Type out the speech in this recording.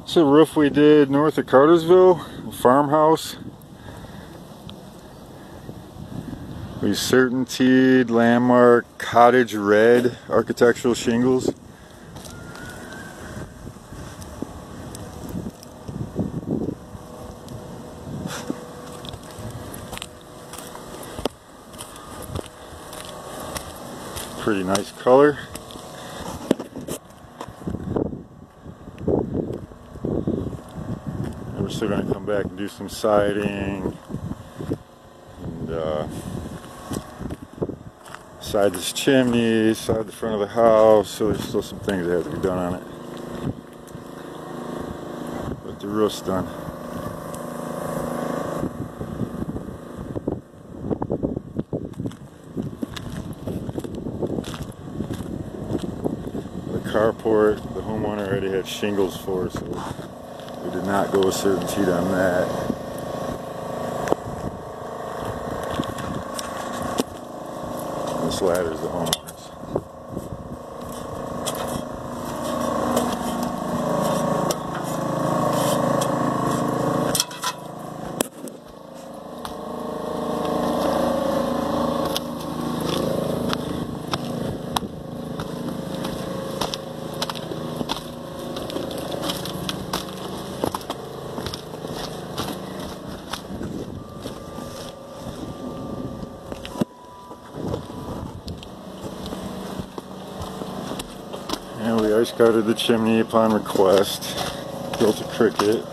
It's a roof we did north of Cartersville, a farmhouse. We certaintied landmark cottage red architectural shingles. Pretty nice color. And we're still going to come back and do some siding and side this chimney, side the front of the house, so there's still some things that have to be done on it. But the roof's done. The carport, the homeowner already had shingles for, so we did not go with certainty on that. This ladder is the homeowner's. And we ice coated the chimney upon request, built a cricket.